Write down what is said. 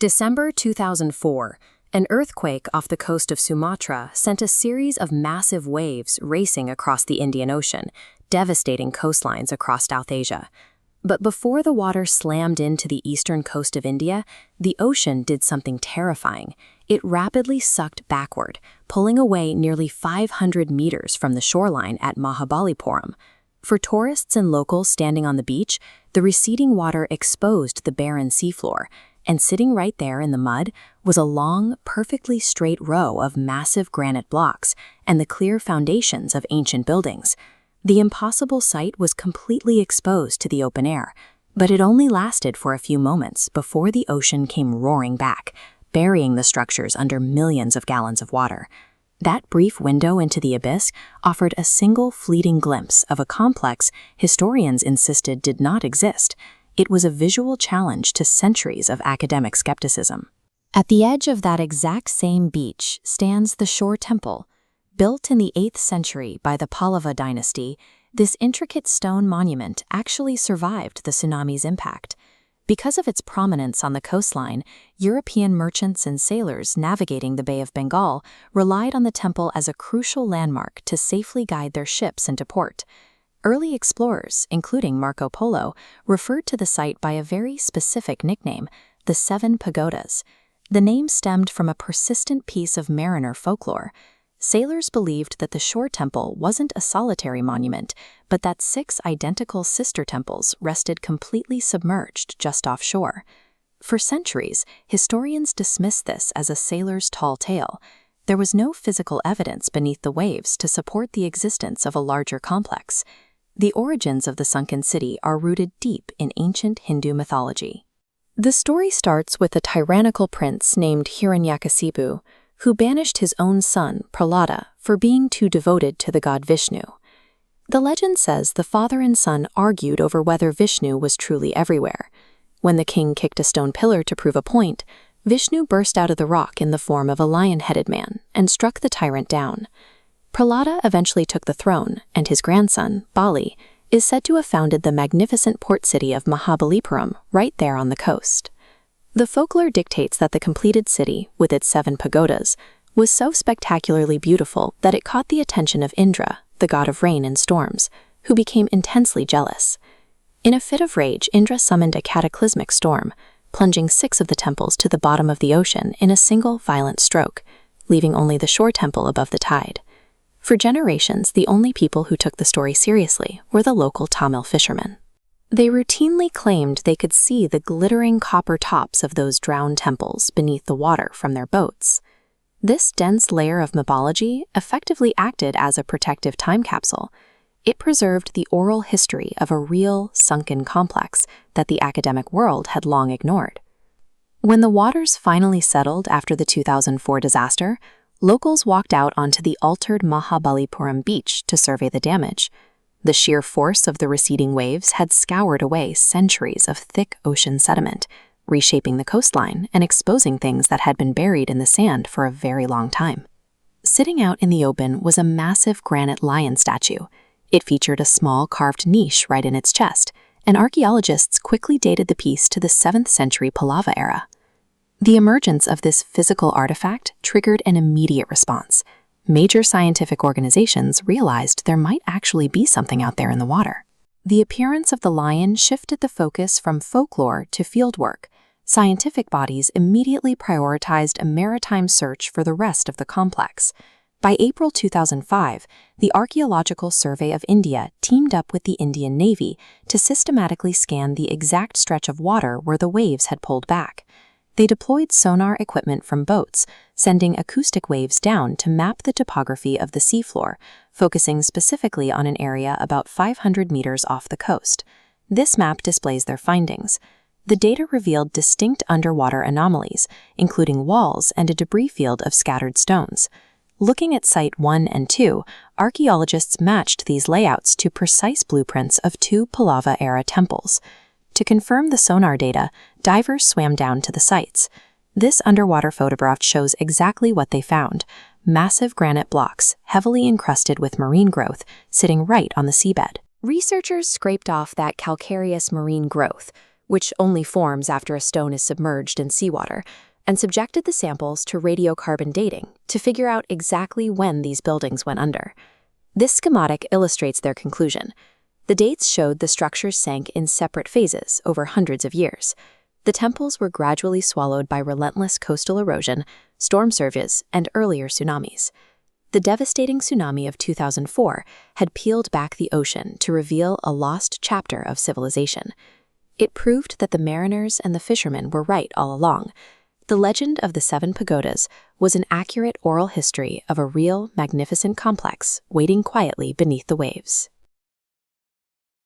December 2004, an earthquake off the coast of Sumatra sent a series of massive waves racing across the Indian Ocean, devastating coastlines across South Asia. But before the water slammed into the eastern coast of India, the ocean did something terrifying. It rapidly sucked backward, pulling away nearly 500 meters from the shoreline at Mahabalipuram. For tourists and locals standing on the beach, the receding water exposed the barren seafloor, and sitting right there in the mud was a long, perfectly straight row of massive granite blocks and the clear foundations of ancient buildings. The impossible sight was completely exposed to the open air, but it only lasted for a few moments before the ocean came roaring back, burying the structures under millions of gallons of water. That brief window into the abyss offered a single fleeting glimpse of a complex historians insisted did not exist. It was a visual challenge to centuries of academic skepticism. At the edge of that exact same beach stands the Shore Temple. Built in the 8th century by the Pallava dynasty, this intricate stone monument actually survived the tsunami's impact. Because of its prominence on the coastline, European merchants and sailors navigating the Bay of Bengal relied on the temple as a crucial landmark to safely guide their ships into port. Early explorers, including Marco Polo, referred to the site by a very specific nickname, the Seven Pagodas. The name stemmed from a persistent piece of mariner folklore. Sailors believed that the Shore Temple wasn't a solitary monument, but that 6 identical sister temples rested completely submerged just offshore. For centuries, historians dismissed this as a sailor's tall tale. There was no physical evidence beneath the waves to support the existence of a larger complex. The origins of the sunken city are rooted deep in ancient Hindu mythology. The story starts with a tyrannical prince named Hiranyakasipu, who banished his own son, Prahlada, for being too devoted to the god Vishnu. The legend says the father and son argued over whether Vishnu was truly everywhere. When the king kicked a stone pillar to prove a point, Vishnu burst out of the rock in the form of a lion-headed man and struck the tyrant down. Prahlada eventually took the throne, and his grandson, Bali, is said to have founded the magnificent port city of Mahabalipuram right there on the coast. The folklore dictates that the completed city, with its 7 pagodas, was so spectacularly beautiful that it caught the attention of Indra, the god of rain and storms, who became intensely jealous. In a fit of rage, Indra summoned a cataclysmic storm, plunging 6 of the temples to the bottom of the ocean in a single violent stroke, leaving only the Shore Temple above the tide. For generations, the only people who took the story seriously were the local Tamil fishermen. They routinely claimed they could see the glittering copper tops of those drowned temples beneath the water from their boats. This dense layer of mythology effectively acted as a protective time capsule. It preserved the oral history of a real, sunken complex that the academic world had long ignored. When the waters finally settled after the 2004 disaster, locals walked out onto the altered Mahabalipuram beach to survey the damage. The sheer force of the receding waves had scoured away centuries of thick ocean sediment, reshaping the coastline and exposing things that had been buried in the sand for a very long time. Sitting out in the open was a massive granite lion statue. It featured a small carved niche right in its chest, and archaeologists quickly dated the piece to the 7th century Pallava era. The emergence of this physical artifact triggered an immediate response. Major scientific organizations realized there might actually be something out there in the water. The appearance of the lion shifted the focus from folklore to fieldwork. Scientific bodies immediately prioritized a maritime search for the rest of the complex. By April 2005, the Archaeological Survey of India teamed up with the Indian Navy to systematically scan the exact stretch of water where the waves had pulled back. They deployed sonar equipment from boats, sending acoustic waves down to map the topography of the seafloor, focusing specifically on an area about 500 meters off the coast. This map displays their findings. The data revealed distinct underwater anomalies, including walls and a debris field of scattered stones. Looking at Site 1 and 2, archaeologists matched these layouts to precise blueprints of 2 Pallava-era temples. To confirm the sonar data, divers swam down to the sites. This underwater photograph shows exactly what they found: massive granite blocks, heavily encrusted with marine growth, sitting right on the seabed. Researchers scraped off that calcareous marine growth, which only forms after a stone is submerged in seawater, and subjected the samples to radiocarbon dating to figure out exactly when these buildings went under. This schematic illustrates their conclusion. The dates showed the structures sank in separate phases over hundreds of years. The temples were gradually swallowed by relentless coastal erosion, storm surges, and earlier tsunamis. The devastating tsunami of 2004 had peeled back the ocean to reveal a lost chapter of civilization. It proved that the mariners and the fishermen were right all along. The legend of the 7 pagodas was an accurate oral history of a real, magnificent complex waiting quietly beneath the waves.